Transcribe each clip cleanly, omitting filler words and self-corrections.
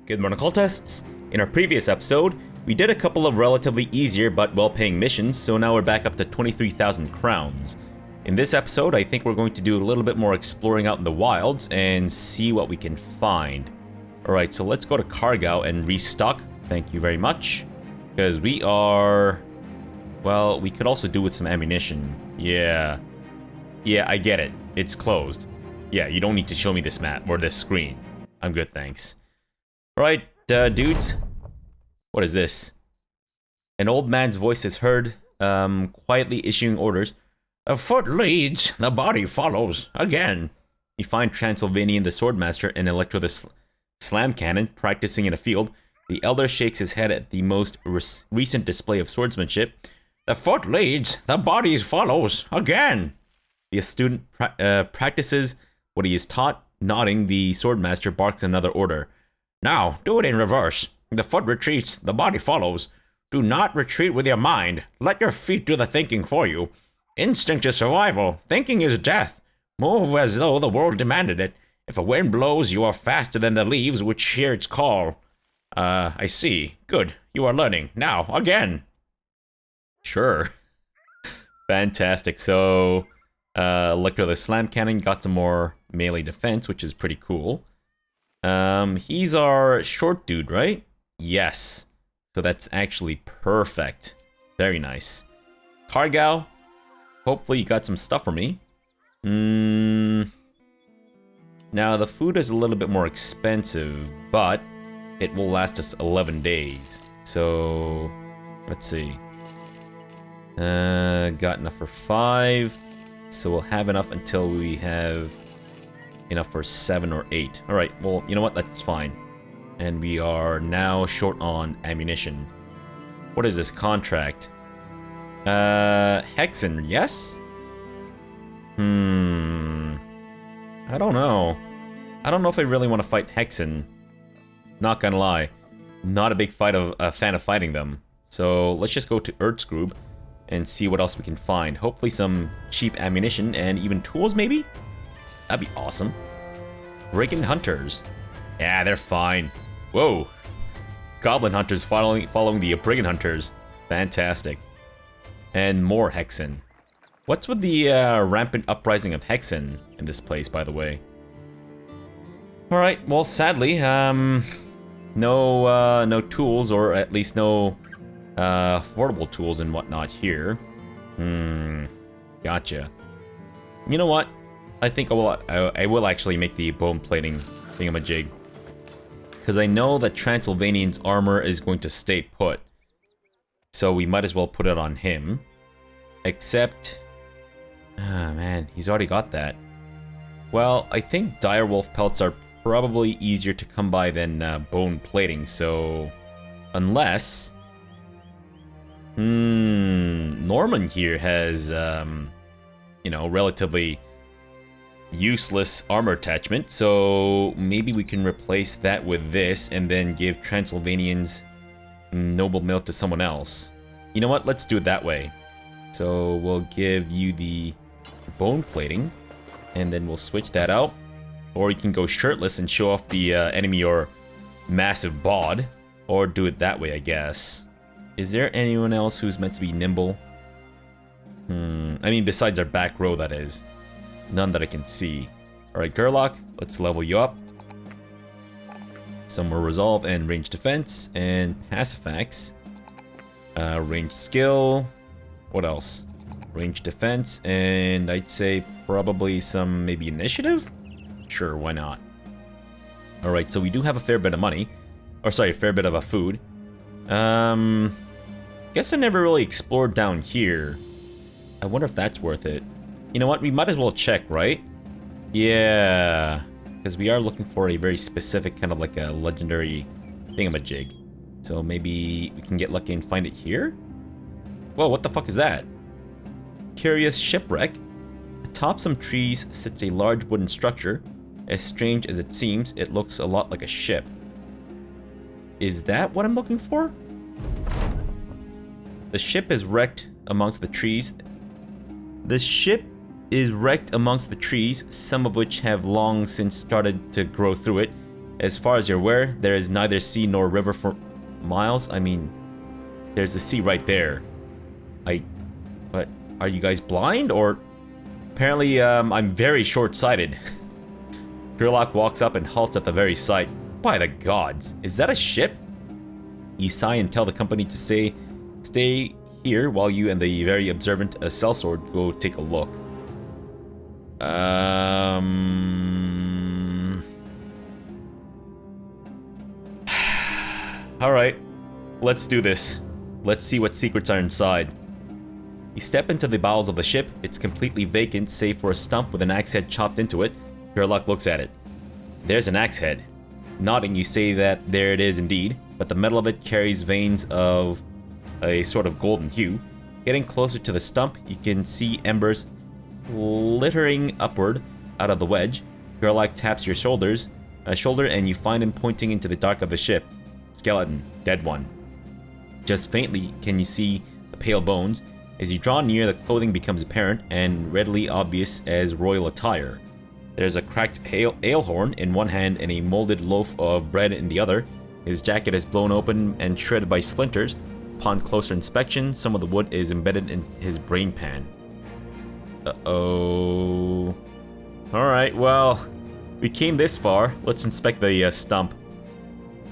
Good morning, cultists! In our previous episode, we did a couple of relatively easier but well-paying missions, so now we're back up to 23,000 crowns. In this episode, I think we're going to do a little bit more exploring out in the wilds and see what we can find. Alright, so let's go to Cargo and restock. Thank you very much. Because we are... well, we could also do with some ammunition. Yeah, I get it. It's closed. Yeah, you don't need to show me this map or this screen. I'm good, thanks. Alright, dudes. What is this? An old man's voice is heard, quietly issuing orders. A foot leads, the body follows. Again. You find Transylvanian the Swordmaster and Electro the Slam Cannon practicing in a field. The elder shakes his head at the most recent display of swordsmanship. The foot leads, the body follows. Again. The student practices what he is taught. Nodding, the Swordmaster barks another order. Now, do it in reverse. The foot retreats, the body follows. Do not retreat with your mind. Let your feet do the thinking for you. Instinct is survival. Thinking is death. Move as though the world demanded it. If a wind blows, you are faster than the leaves which hear its call. I see. Good. You are learning. Now, again. Sure. Fantastic. So, Electro the Slam Cannon got some more melee defense, which is pretty cool. He's our short dude, right? Yes. So that's actually perfect. Very nice. Cargo. Hopefully you got some stuff for me. Now the food is a little bit more expensive, but it will last us 11 days. So, let's see. Got enough for 5. So we'll have enough until we have enough for 7 or 8. Alright, well, you know what? That's fine. And we are now short on ammunition. What is this contract? Hexen, yes? I don't know. I don't know if I really want to fight Hexen. Not gonna lie. Not a big fan of fighting them. So let's just go to Erzgrub and see what else we can find. Hopefully some cheap ammunition and even tools, maybe? That'd be awesome. Brigand Hunters. Yeah, they're fine. Whoa. Goblin Hunters following the Brigand Hunters. Fantastic. And more Hexen. What's with the rampant uprising of Hexen in this place, by the way? Alright, well, sadly, no tools, or at least no affordable tools and whatnot here. Gotcha. You know what? I think I will actually make the bone plating thingamajig. Because I know that Transylvanian's armor is going to stay put. So we might as well put it on him. Except... ah, man, he's already got that. Well, I think direwolf pelts are probably easier to come by than bone plating, so... unless... Norman here has, you know, relatively useless armor attachment, so maybe we can replace that with this and then give Transylvanian's noble milk to someone else. You know what? Let's do it that way. So we'll give you the bone plating, and then we'll switch that out. Or you can go shirtless and show off the enemy your massive bod, or do it that way, I guess. Is there anyone else who's meant to be nimble? I mean, besides our back row, that is. None that I can see. Alright, Gerlach, let's level you up. Some more resolve and range defense, and Pacifax. Range skill. What else? Range defense, and I'd say probably some maybe initiative? Sure, why not? Alright, so we do have a fair bit of money. Or sorry, a fair bit of food. Guess I never really explored down here. I wonder if that's worth it. You know what? We might as well check, right? Yeah. Because we are looking for a very specific kind of like a legendary thingamajig. So maybe we can get lucky and find it here? Whoa, what the fuck is that? Curious shipwreck. Atop some trees sits a large wooden structure. As strange as it seems, it looks a lot like a ship. Is that what I'm looking for? The ship is wrecked amongst the trees. The ship is wrecked amongst the trees, some of which have long since started to grow through it. As far as you're aware, there is neither sea nor river for miles. I mean, there's the sea right there. But are you guys blind or? Apparently, I'm very short-sighted. Gerlach walks up and halts at the very sight. By the gods, is that a ship? You sigh and tell the company to stay here while you and the very observant sellsword go take a look. Alright, let's do this. Let's see what secrets are inside. You step into the bowels of the ship. It's completely vacant, save for a stump with an axe head chopped into it. Gerlach looks at it. There's an axe head. Nodding, you say that there it is indeed, but the metal of it carries veins of a sort of golden hue. Getting closer to the stump, you can see embers flittering upward out of the wedge. Gerlach taps your shoulder, and you find him pointing into the dark of the ship. Skeleton, dead one. Just faintly can you see the pale bones. As you draw near, the clothing becomes apparent and readily obvious as royal attire. There's a cracked ale horn in one hand and a molded loaf of bread in the other. His jacket is blown open and shredded by splinters. Upon closer inspection, some of the wood is embedded in his brain pan. Uh-oh. Alright, well, we came this far. Let's inspect the stump.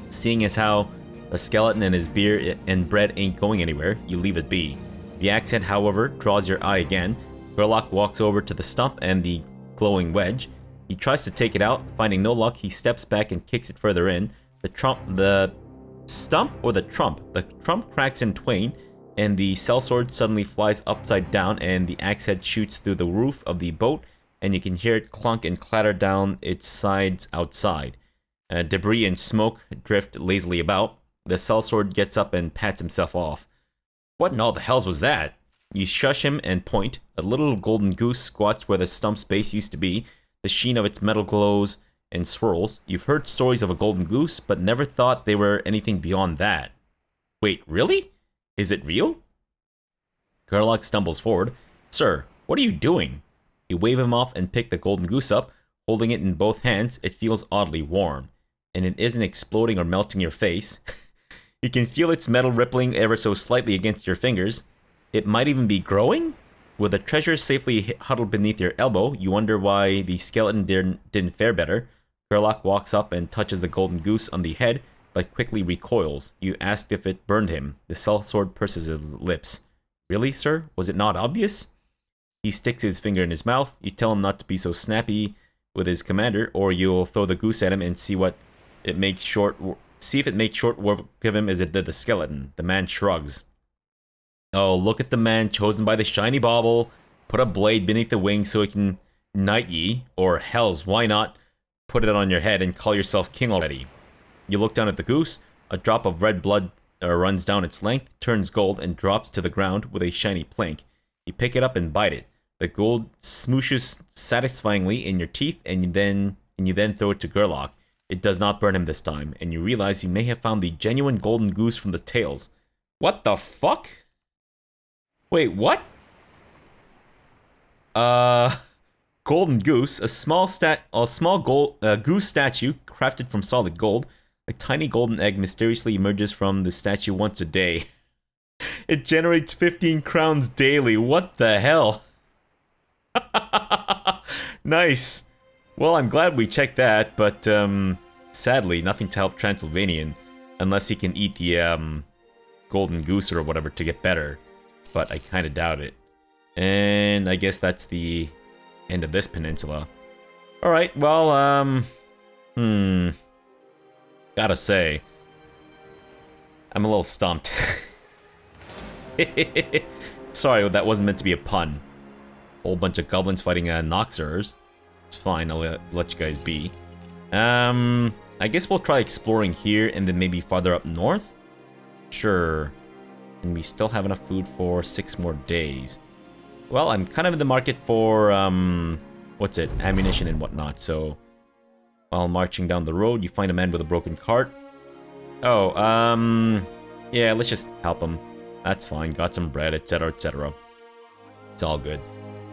Seeing as how the skeleton and his beer and bread ain't going anywhere, you leave it be. The axe head, however, draws your eye again. Gerlach walks over to the stump and the glowing wedge. He tries to take it out. Finding no luck, he steps back and kicks it further in. The stump or the trump? The trump cracks in twain, and the sellsword suddenly flies upside down, and the axe head shoots through the roof of the boat, and you can hear it clunk and clatter down its sides outside. Debris and smoke drift lazily about. The sellsword gets up and pats himself off. What in all the hells was that? You shush him and point. A little golden goose squats where the stump's base used to be. The sheen of its metal glows and swirls. You've heard stories of a golden goose, but never thought they were anything beyond that. Wait, really? Is it real? Gerlach stumbles forward. Sir, what are you doing? You wave him off and pick the golden goose up. Holding it in both hands, it feels oddly warm. And it isn't exploding or melting your face. You can feel its metal rippling ever so slightly against your fingers. It might even be growing? With the treasure safely huddled beneath your elbow, you wonder why the skeleton didn't fare better. Gerlach walks up and touches the golden goose on the head, but quickly recoils. You ask if it burned him. The sellsword purses his lips. Really, sir? Was it not obvious? He sticks his finger in his mouth. You tell him not to be so snappy with his commander, or you'll throw the goose at him and see if it makes short work of him as it did the skeleton. The man shrugs. Oh, look at the man chosen by the shiny bauble. Put a blade beneath the wing so he can knight ye, or hells, why not put it on your head and call yourself king already? You look down at the goose. A drop of red blood runs down its length, turns gold, and drops to the ground with a shiny plink. You pick it up and bite it. The gold smooshes satisfyingly in your teeth, and you then throw it to Gerlach. It does not burn him this time, and you realize you may have found the genuine golden goose from the tales. What the fuck? Wait, what? Golden goose, a small goose statue crafted from solid gold. A tiny golden egg mysteriously emerges from the statue once a day. It generates 15 crowns daily. What the hell? Nice. Well, I'm glad we checked that, but sadly, nothing to help Transylvanian, unless he can eat the golden goose or whatever to get better. But I kind of doubt it. And I guess that's the end of this peninsula. Alright, well, gotta say, I'm a little stumped. Sorry, that wasn't meant to be a pun. Whole bunch of goblins fighting Noxers. It's fine, I'll let you guys be. I guess we'll try exploring here and then maybe farther up north? Sure. And we still have enough food for 6 more days. Well, I'm kind of in the market for, what's it, ammunition and whatnot, so... While marching down the road, you find a man with a broken cart. Oh, yeah, let's just help him. That's fine, got some bread, etc, etc. It's all good.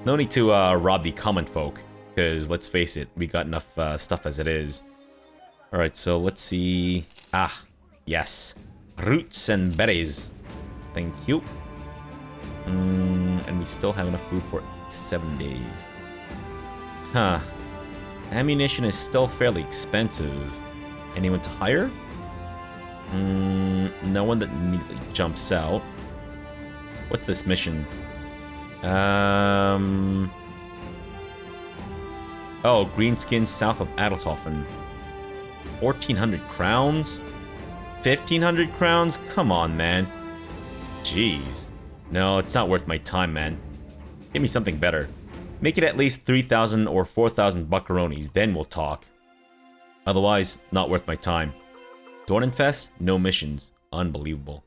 No need to, rob the common folk, because let's face it, we got enough, stuff as it is. Alright, so let's see. Ah, yes. Roots and berries. Thank you. And we still have enough food for 7 days. Huh. Ammunition is still fairly expensive. Anyone to hire? No one that immediately jumps out. What's this mission? Oh, Greenskins south of Adelshofen. 1,400 crowns? 1,500 crowns? Come on, man. Jeez. No, it's not worth my time, man. Give me something better. Make it at least 3,000 or 4,000 buckaronis, then we'll talk. Otherwise, not worth my time. Dornenfest? No missions. Unbelievable.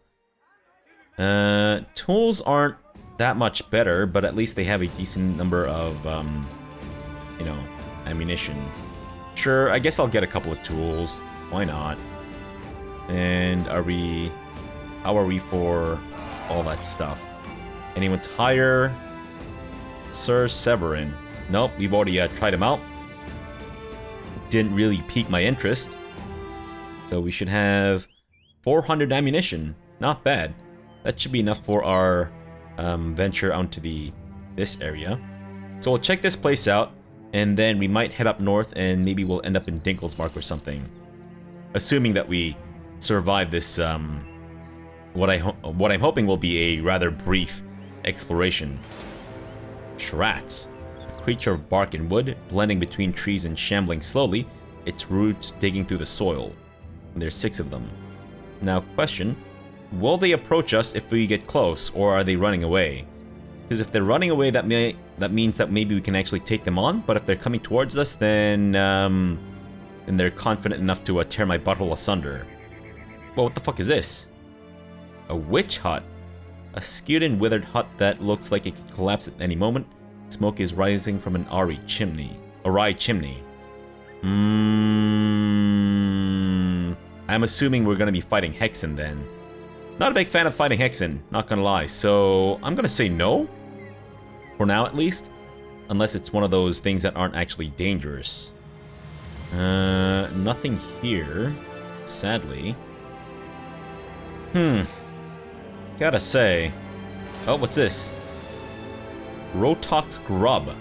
Tools aren't that much better, but at least they have a decent number of, you know, ammunition. Sure, I guess I'll get a couple of tools. Why not? And how are we for all that stuff? Anyone to hire? Sir Severin. Nope, we've already tried him out. Didn't really pique my interest. So we should have 400 ammunition. Not bad. That should be enough for our venture onto this area. So we'll check this place out, and then we might head up north, and maybe we'll end up in Dinklesmark or something. Assuming that we survive this, what I'm hoping will be a rather brief exploration. Shrats. A creature of bark and wood, blending between trees and shambling slowly, its roots digging through the soil. And there's 6 of them. Now, question. Will they approach us if we get close, or are they running away? Because if they're running away, that means that maybe we can actually take them on, but if they're coming towards us, then they're confident enough to tear my butthole asunder. Well, what the fuck is this? A witch hut. A skewed and withered hut that looks like it could collapse at any moment. Smoke is rising from an awry chimney. I'm assuming we're gonna be fighting Hexen then. Not a big fan of fighting Hexen, not gonna lie, so I'm gonna say no. For now, at least. Unless it's one of those things that aren't actually dangerous. Nothing here, sadly. Gotta say. Oh, what's this? Rotox Grub.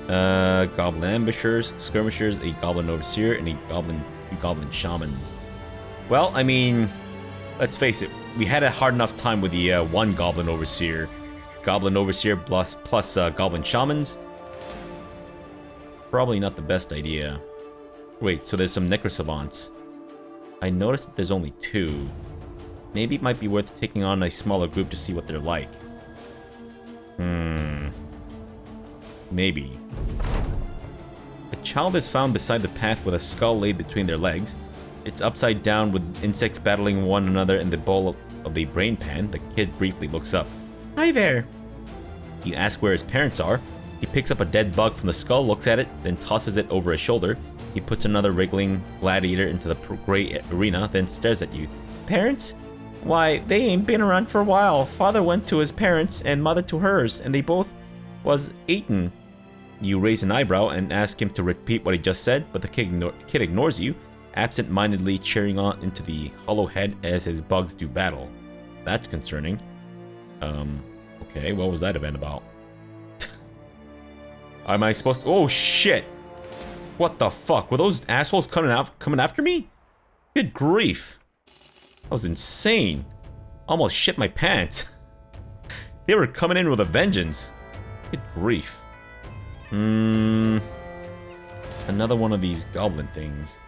Goblin ambushers, skirmishers, a goblin overseer, and two goblin shamans. Well, I mean, let's face it, we had a hard enough time with the one goblin overseer. Goblin overseer plus goblin shamans. Probably not the best idea. Wait, so there's some necrosavants. I noticed that there's only 2. Maybe it might be worth taking on a smaller group to see what they're like. Maybe. A child is found beside the path with a skull laid between their legs. It's upside down with insects battling one another in the bowl of the brain pan. The kid briefly looks up. Hi there! You ask where his parents are. He picks up a dead bug from the skull, looks at it, then tosses it over his shoulder. He puts another wriggling gladiator into the gray arena, then stares at you. Parents? Why, they ain't been around for a while. Father went to his parents and mother to hers, and they both was eaten. You raise an eyebrow and ask him to repeat what he just said, but the kid ignores you, absent-mindedly cheering on into the hollow head as his bugs do battle. That's concerning. Okay, what was that event about? Am I supposed to— oh shit! What the fuck? Were those assholes coming after me? Good grief. That was insane. Almost shit my pants. They were coming in with a vengeance. Good grief. Another one of these goblin things.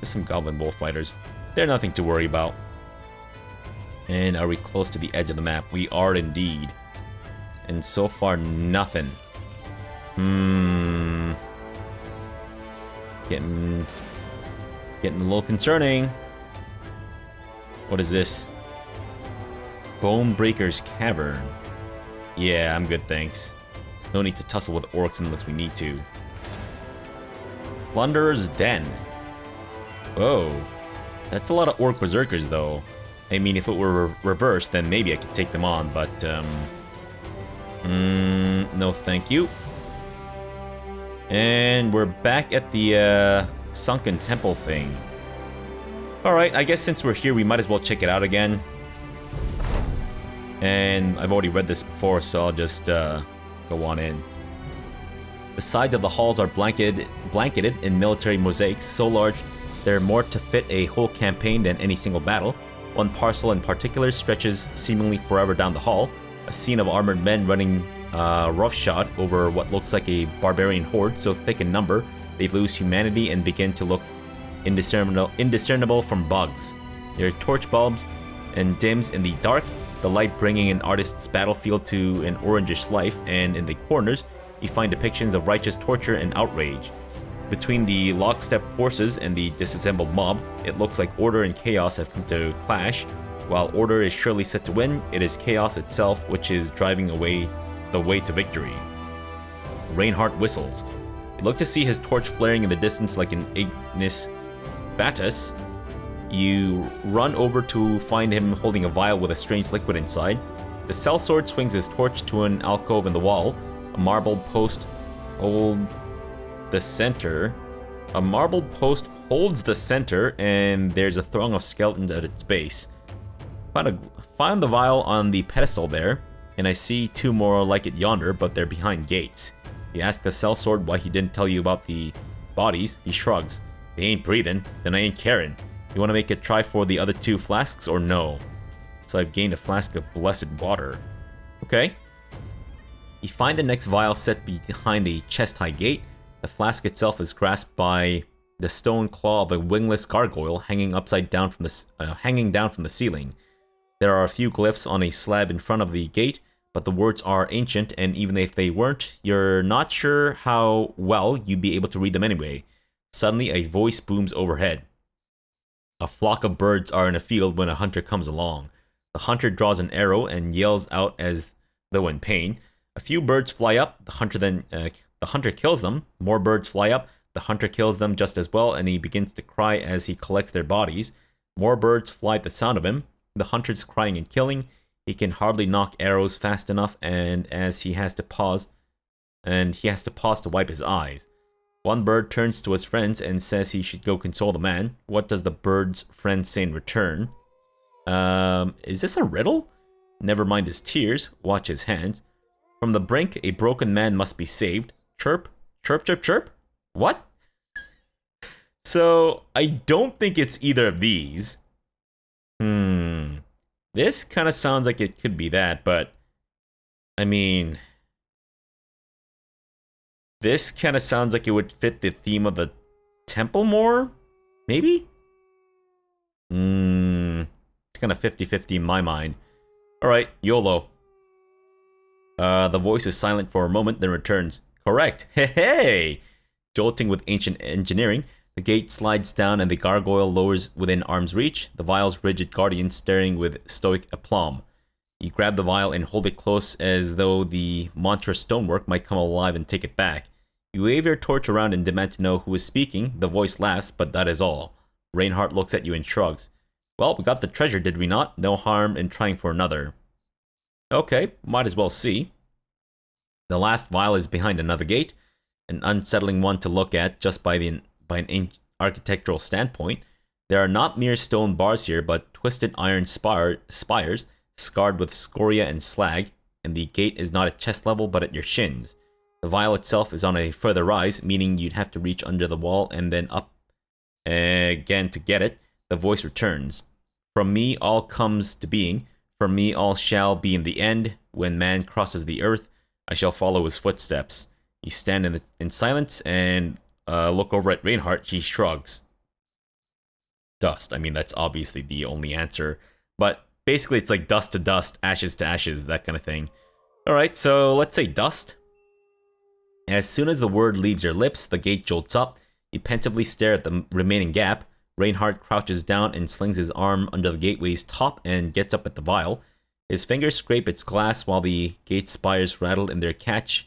There's some goblin bullfighters. They're nothing to worry about. And are we close to the edge of the map? We are indeed. And so far, nothing. Getting a little concerning. What is this? Bonebreaker's Cavern. Yeah, I'm good, thanks. No need to tussle with orcs unless we need to. Plunderer's Den. Whoa. That's a lot of orc berserkers, though. I mean, if it were reversed, then maybe I could take them on, but, no thank you. And we're back at the, sunken temple thing. Alright, I guess since we're here, we might as well check it out again. And I've already read this before, so I'll just go on in. The sides of the halls are blanketed in military mosaics so large they're more to fit a whole campaign than any single battle. One parcel in particular stretches seemingly forever down the hall, a scene of armored men running roughshod over what looks like a barbarian horde so thick in number they lose humanity and begin to look indiscernible from bugs. There are torch bulbs and dims in the dark, the light bringing an artist's battlefield to an orangish life, and in the corners you find depictions of righteous torture and outrage. Between the lockstep forces and the disassembled mob, it looks like order and chaos have come to clash. While order is surely set to win, it is chaos itself which is driving away the way to victory. Reinhardt whistles. You look to see his torch flaring in the distance like an ignis fatuus. You run over to find him holding a vial with a strange liquid inside. The sellsword swings his torch to an alcove in the wall. A marbled post holds the center. A marbled post holds the center, and there's a throng of skeletons at its base. Found the vial on the pedestal there, and I see two more like it yonder, but they're behind gates. You ask the sellsword why he didn't tell you about the bodies. He shrugs. They ain't breathing, then I ain't caring. You want to make a try for the other two flasks or no? So I've gained a flask of blessed water. Okay. You find the next vial set behind a chest-high gate. The flask itself is grasped by the stone claw of a wingless gargoyle hanging down from the ceiling. There are a few glyphs on a slab in front of the gate, but the words are ancient, and even if they weren't, you're not sure how well you'd be able to read them anyway. Suddenly, a voice booms overhead. A flock of birds are in a field when a hunter comes along. The hunter draws an arrow and yells out as though in pain. A few birds fly up. The hunter kills them. More birds fly up. The hunter kills them just as well, and he begins to cry as he collects their bodies. More birds fly at the sound of him. The hunter's crying and killing. He can hardly knock arrows fast enough, and he has to pause to wipe his eyes. One bird turns to his friends and says he should go console the man. What does the bird's friend say in return? Is this a riddle? Never mind his tears. Watch his hands. From the brink, a broken man must be saved. Chirp, chirp, chirp, chirp. What? So, I don't think it's either of these. This kind of sounds like it could be that, but I mean, this kind of sounds like it would fit the theme of the temple more? Maybe? It's kind of 50-50 in my mind. Alright, YOLO. The voice is silent for a moment, then returns. Correct. Hey, hey! Jolting with ancient engineering, the gate slides down and the gargoyle lowers within arm's reach, the vial's rigid guardian staring with stoic aplomb. You grab the vial and hold it close as though the monstrous stonework might come alive and take it back. You wave your torch around and demand to know who is speaking. The voice laughs, but that is all. Reinhardt looks at you and shrugs. Well, we got the treasure, did we not? No harm in trying for another. Okay, might as well see. The last vial is behind another gate, an unsettling one to look at just by an architectural standpoint. There are not mere stone bars here, but twisted iron spires, scarred with scoria and slag, and the gate is not at chest level but at your shins. The vial itself is on a further rise, meaning you'd have to reach under the wall and then up again to get it. The voice returns. From me all comes to being. From me all shall be in the end. When man crosses the earth, I shall follow his footsteps. You stand in silence and look over at Reinhardt. She shrugs. Dust. I mean, that's obviously the only answer. But basically, it's like dust to ashes, that kind of thing. Alright, so let's say dust. As soon as the word leaves your lips, the gate jolts up. You pensively stare at the remaining gap. Reinhardt crouches down and slings his arm under the gateway's top and gets up at the vial. His fingers scrape its glass while the gate spires rattle in their catches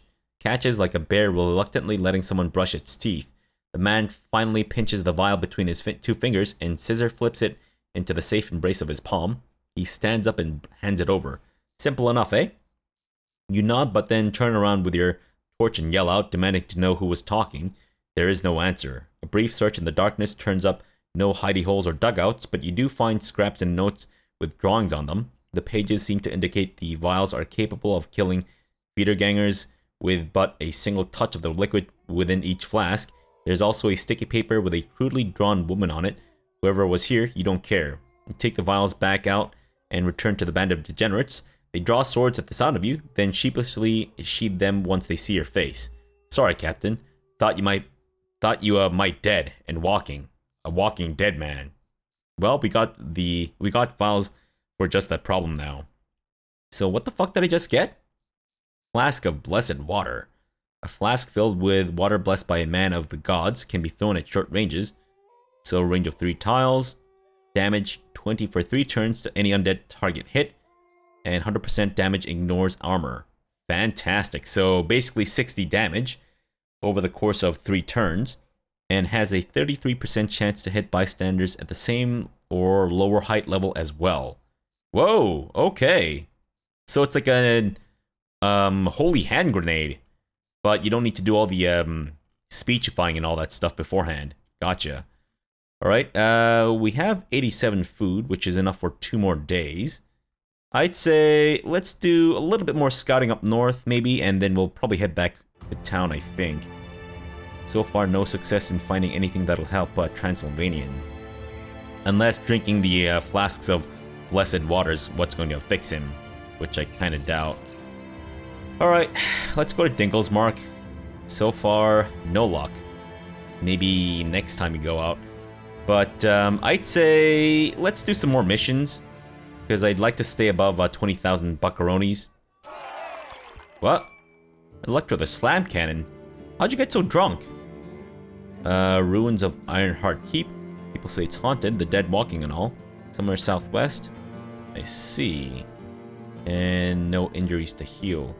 like a bear reluctantly letting someone brush its teeth. The man finally pinches the vial between his two fingers and scissor flips it into the safe embrace of his palm. He stands up and hands it over. Simple enough, eh? You nod, but then turn around with your torch and yell out, demanding to know who was talking. There is no answer. A brief search in the darkness turns up no hidey holes or dugouts, but you do find scraps and notes with drawings on them. The pages seem to indicate the vials are capable of killing Wiedergängers with but a single touch of the liquid within each flask. There's also a sticky paper with a crudely drawn woman on it. Whoever was here, you don't care. You take the vials back out and return to the Band of Degenerates. They draw swords at the sound of you, then sheepishly sheathe them once they see your face. Sorry, Captain. Thought you might dead and walking. A walking dead man. Well, we got files for just that problem now. So what the fuck did I just get? Flask of blessed water. A flask filled with water blessed by a man of the gods can be thrown at short ranges. So range of 3 tiles. Damage 20 for 3 turns to any undead target hit. And 100% damage ignores armor. Fantastic. So basically 60 damage over the course of 3 turns. And has a 33% chance to hit bystanders at the same or lower height level as well. Whoa, okay. So it's like a holy hand grenade. But you don't need to do all the speechifying and all that stuff beforehand. Gotcha. Alright, we have 87 food, which is enough for 2 more days. I'd say let's do a little bit more scouting up north, maybe, and then we'll probably head back to town, I think. So far, no success in finding anything that'll help Transylvanian. Unless drinking the flasks of blessed waters what's going to fix him, which I kind of doubt. Alright, let's go to Dinkel's Mark. So far, no luck. Maybe next time we go out. But I'd say let's do some more missions. Because I'd like to stay above 20,000 buckaronis. What? Electro the Slam Cannon? How'd you get so drunk? Ruins of Ironheart Keep. People say it's haunted, the dead walking and all. Somewhere southwest. I see. And no injuries to heal.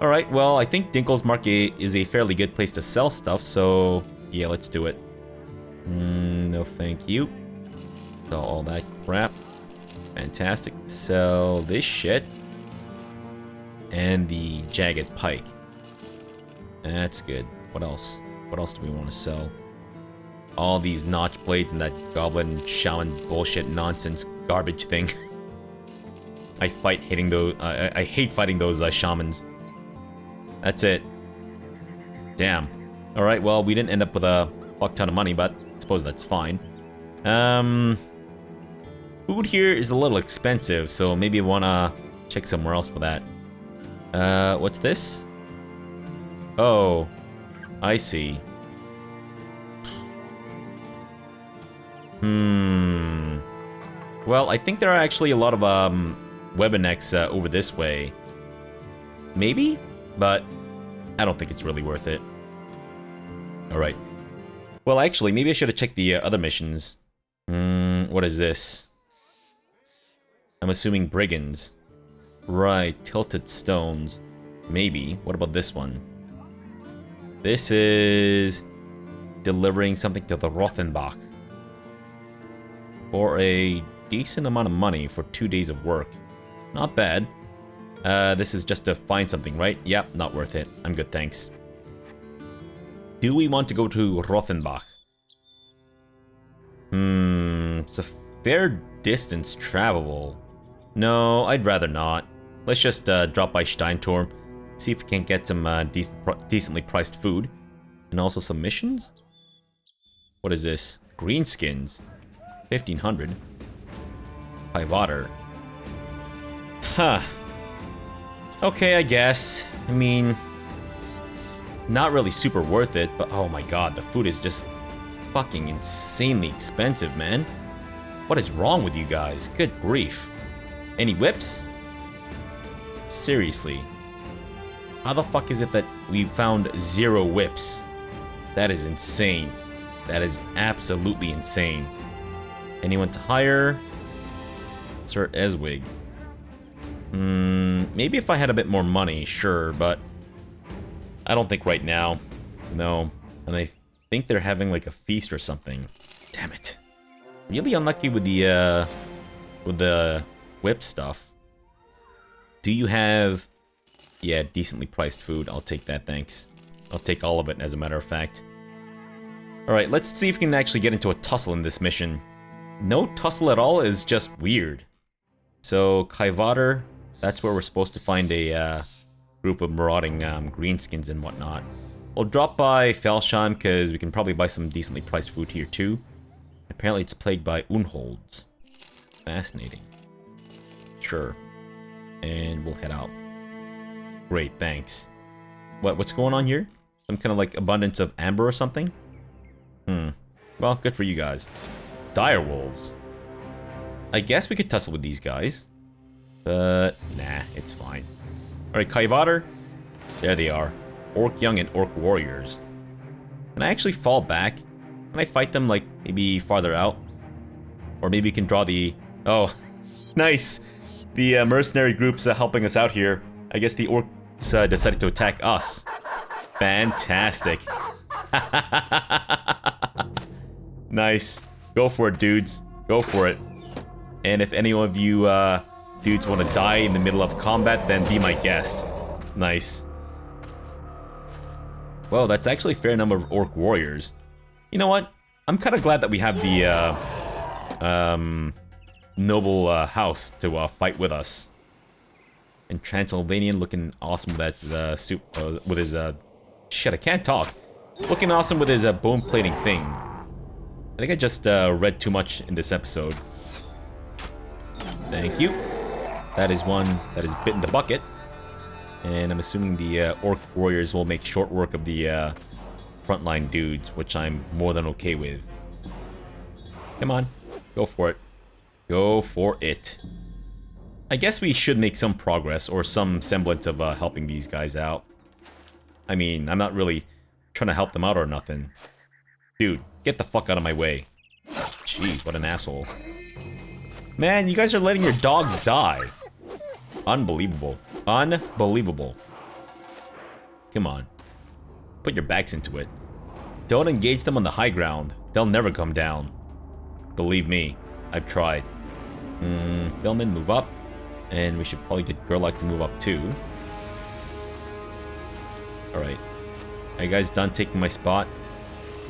Alright, well, I think Dinkel's Market is a fairly good place to sell stuff, so yeah, let's do it. No thank you. Sell all that crap. Fantastic. Sell this shit. And the Jagged Pike. That's good. What else? What else do we want to sell? All these notch blades and that goblin shaman bullshit nonsense garbage thing. I hate fighting those shamans. That's it. Damn. Alright, well, we didn't end up with a fuck ton of money, but I suppose that's fine. Food here is a little expensive, so maybe I wanna check somewhere else for that. What's this? Oh, I see. Well, I think there are actually a lot of Webinex over this way. Maybe? But I don't think it's really worth it. Alright. Well, actually, maybe I should have checked the other missions. What is this? I'm assuming brigands. Right, tilted stones. Maybe. What about this one? This is delivering something to the Rothenbach. For a decent amount of money for 2 days of work. Not bad. This is just to find something, right? Yep, not worth it. I'm good, thanks. Do we want to go to Rothenbach? It's a fair distance travelable. No, I'd rather not. Let's just drop by Steinturm, see if we can get some decently priced food. And also some missions? What is this? Greenskins. 1,500. High water. Huh. Okay, I guess. I mean, not really super worth it, but oh my god, the food is just fucking insanely expensive, man. What is wrong with you guys? Good grief. Any whips? Seriously. How the fuck is it that we found 0 whips? That is insane. That is absolutely insane. Anyone to hire? Sir Eswig. Maybe if I had a bit more money, sure, but I don't think right now. No. And I think they're having like a feast or something. Damn it. Really unlucky with the whip stuff. Do you have... Yeah, decently priced food. I'll take that, thanks. I'll take all of it, as a matter of fact. Alright, let's see if we can actually get into a tussle in this mission. No tussle at all is just weird. So, Kaivater, that's where we're supposed to find a group of marauding greenskins and whatnot. We'll drop by Felsheim because we can probably buy some decently priced food here too. Apparently it's plagued by Unholds. Fascinating. Sure. And we'll head out. Great, thanks. What's going on here? Some kind of like abundance of amber or something? Well, good for you guys. Direwolves. I guess we could tussle with these guys. But, nah, it's fine. Alright, Kaivater. There they are. Orc Young and Orc Warriors. Can I actually fall back? Can I fight them, like, maybe farther out? Or maybe we can draw the... Oh, nice! The mercenary group's helping us out here. I guess the orcs decided to attack us. Fantastic. Nice. Go for it, dudes. Go for it. And if any of you dudes want to die in the middle of combat, then be my guest. Nice. Well, that's actually a fair number of orc warriors. You know what? I'm kind of glad that we have the noble house to fight with us. And Transylvanian looking awesome with that suit with his shit, I can't talk. Looking awesome with his bone plating thing. I think I just read too much in this episode. Thank you. That is one that is bitten the bucket. And I'm assuming the orc warriors will make short work of the frontline dudes, which I'm more than okay with. Come on, go for it. Go for it. I guess we should make some progress or some semblance of helping these guys out. I mean, I'm not really trying to help them out or nothing. Dude, get the fuck out of my way. Jeez, what an asshole. Man, you guys are letting your dogs die. Unbelievable. Unbelievable. Come on. Put your backs into it. Don't engage them on the high ground. They'll never come down. Believe me, I've tried. Philman, move up. And we should probably get Gerlach to move up too. Alright. Are you guys done taking my spot?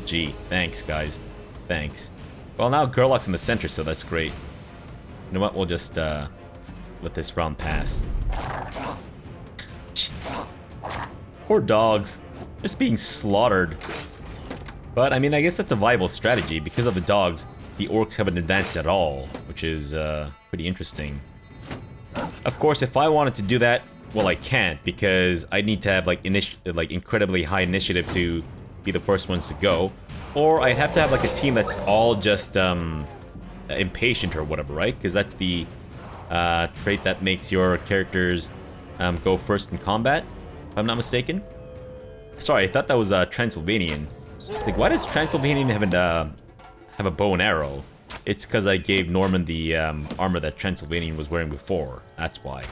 Gee, thanks guys. Thanks. Well, now Gerlach's in the center, so that's great. You know what, we'll just let this round pass. Jeez. Poor dogs. Just being slaughtered. But, I mean, I guess that's a viable strategy. Because of the dogs, the orcs haven't advanced at all, which is pretty interesting. Of course, if I wanted to do that, well, I can't, because I need to have like incredibly high initiative to be the first ones to go, or I'd have to have like a team that's all just impatient or whatever, right? Because that's the trait that makes your characters go first in combat, if I'm not mistaken. Sorry, I thought that was Transylvanian. Like, why does Transylvanian have a bow and arrow? It's because I gave Norman the armor that Transylvanian was wearing before. That's why.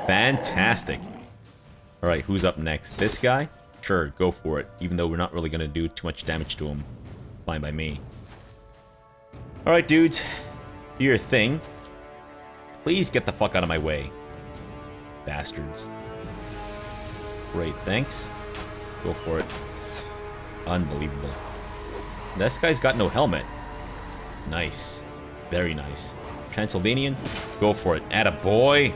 Fantastic. Alright, who's up next? This guy? Sure, go for it. Even though we're not really going to do too much damage to him. Fine by me. Alright, dudes. Do your thing. Please get the fuck out of my way. Bastards. Great, thanks. Go for it. Unbelievable. This guy's got no helmet. Nice. Very nice. Transylvanian, go for it. Attaboy.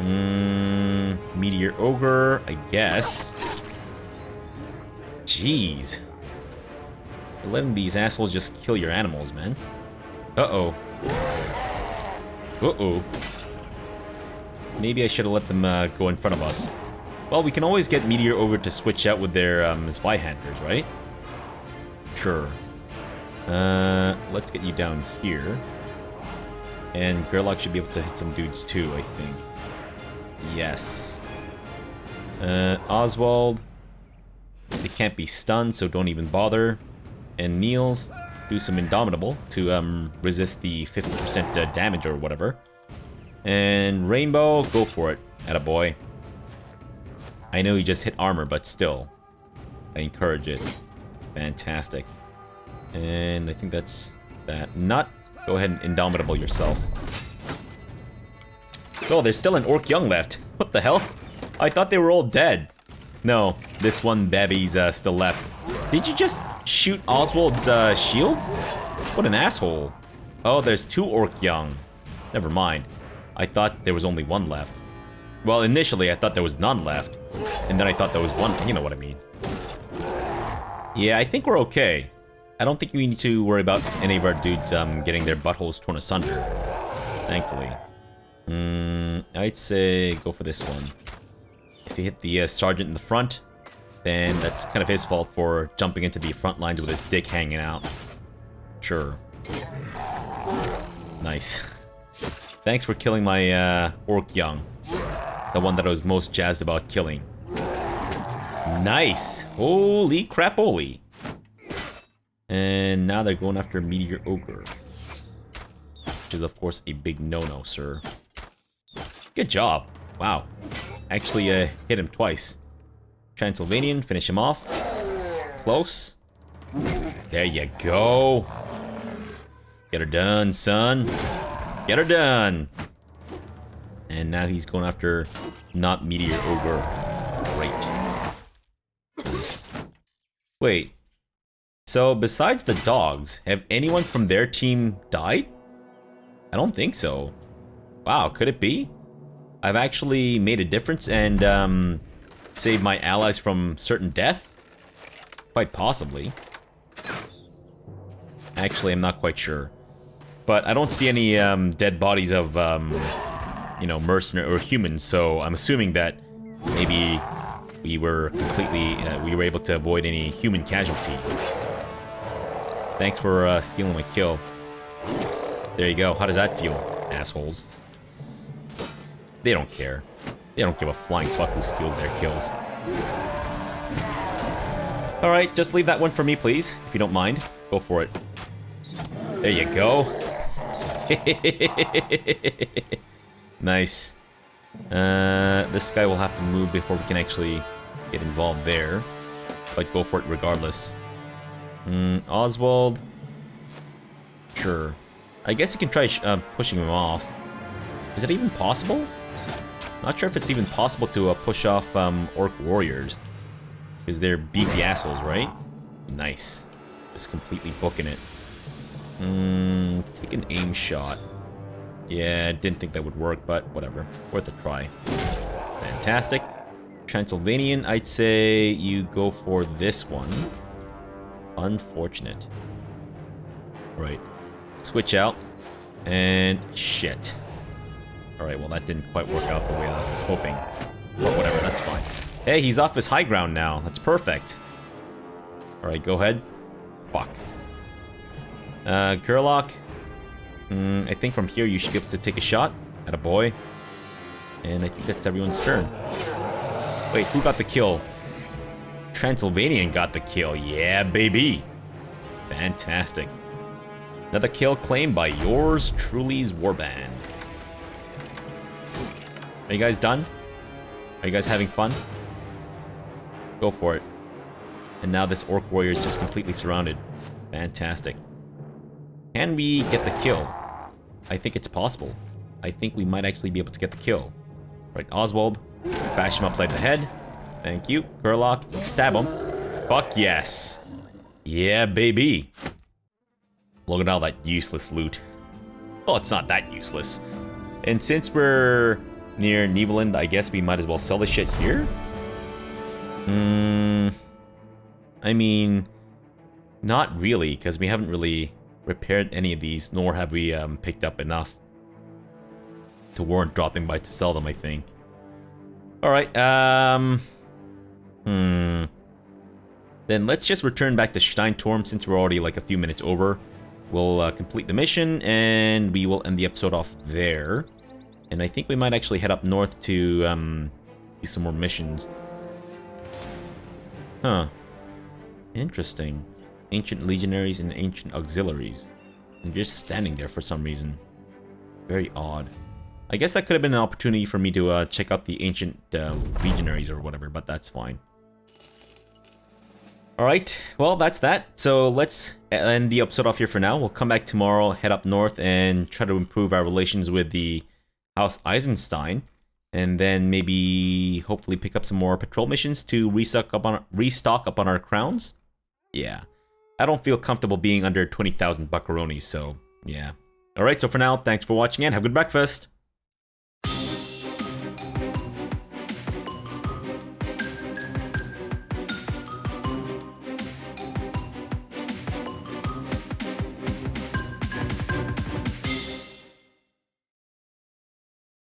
Meteor Ogre, I guess. Jeez. You're letting these assholes just kill your animals, man. Uh-oh. Uh-oh. Maybe I should have let them go in front of us. Well, we can always get Meteor Ogre to switch out with their Zweihanders, right? Sure. Let's get you down here. And Gerlach should be able to hit some dudes too, I think. Yes. Oswald. They can't be stunned, so don't even bother. And Niels, do some Indomitable to resist the 50% damage or whatever. And Rainbow, go for it. Attaboy. I know you just hit armor, but still. I encourage it. Fantastic. And I think that's that. Nut, go ahead and Indomitable yourself. Oh, there's still an Orc Young left. What the hell? I thought they were all dead. No, this one baby's still left. Did you just shoot Oswald's shield? What an asshole. Oh, there's 2 orc young. Never mind. I thought there was only 1 left. Well, initially I thought there was none left. And then I thought there was 1. You know what I mean. Yeah, I think we're okay. I don't think we need to worry about any of our dudes getting their buttholes torn asunder. Thankfully. I'd say go for this one. If he hit the sergeant in the front, then that's kind of his fault for jumping into the front lines with his dick hanging out. Sure. Nice. Thanks for killing my orc young. The one that I was most jazzed about killing. Nice! Holy crap-oly! And now they're going after Meteor Ogre. Which is, of course, a big no-no, sir. Good job. Wow. Actually, hit him twice. Transylvanian, finish him off. Close. There you go. Get her done, son. Get her done. And now he's going after not Meteor Ogre. Great. Nice. Wait. So, besides the dogs, have anyone from their team died? I don't think so. Wow, could it be? I've actually made a difference and saved my allies from certain death? Quite possibly. Actually, I'm not quite sure. But I don't see any dead bodies of, you know, mercenary or humans, so I'm assuming that maybe we were completely, we were able to avoid any human casualties. Thanks for stealing my kill. There you go. How does that feel, assholes? They don't care. They don't give a flying fuck who steals their kills. Alright, just leave that one for me, please, if you don't mind. Go for it. There you go. Nice. This guy will have to move before we can actually get involved there. But go for it regardless. Oswald. Sure. I guess you can try pushing him off. Is it even possible? Not sure if it's even possible to push off orc warriors. Because they're beefy assholes, right? Nice. Just completely booking it. Take an aim shot. Yeah, didn't think that would work, but whatever. Worth a try. Fantastic. Transylvanian, I'd say you go for this one. Unfortunate. Right. Switch out. And shit. Alright, well that didn't quite work out the way I was hoping. But whatever, that's fine. Hey, he's off his high ground now. That's perfect. Alright, go ahead. Fuck. Gerlach. I think from here you should be able to take a shot at a boy. And I think that's everyone's turn. Wait, who got the kill? Transylvanian got the kill. Yeah, baby. Fantastic. Another kill claimed by yours truly's warband. Are you guys done? Are you guys having fun? Go for it. And now this orc warrior is just completely surrounded. Fantastic. Can we get the kill? I think it's possible. I think we might actually be able to get the kill. Right, Oswald. Bash him upside the head. Thank you. Gerlach. Stab him. Fuck yes. Yeah, baby. Look at all that useless loot. Well, it's not that useless. And since we're near Neveland, I guess we might as well sell the shit here? I mean, not really, because we haven't really repaired any of these, nor have we picked up enough to warrant dropping by to sell them, I think. Alright, then let's just return back to Steinturm since we're already like a few minutes over. We'll complete the mission, and we will end the episode off there. And I think we might actually head up north to do some more missions. Huh. Interesting. Ancient legionaries and ancient auxiliaries. And just standing there for some reason. Very odd. I guess that could have been an opportunity for me to check out the ancient legionaries or whatever, but that's fine. Alright, well, that's that. So let's end the episode off here for now. We'll come back tomorrow, head up north, and try to improve our relations with the House Eisenstein. And then maybe hopefully pick up some more patrol missions to restock up on our crowns. Yeah. I don't feel comfortable being under 20,000 buckaronis, so yeah. Alright, so for now, thanks for watching and have a good breakfast!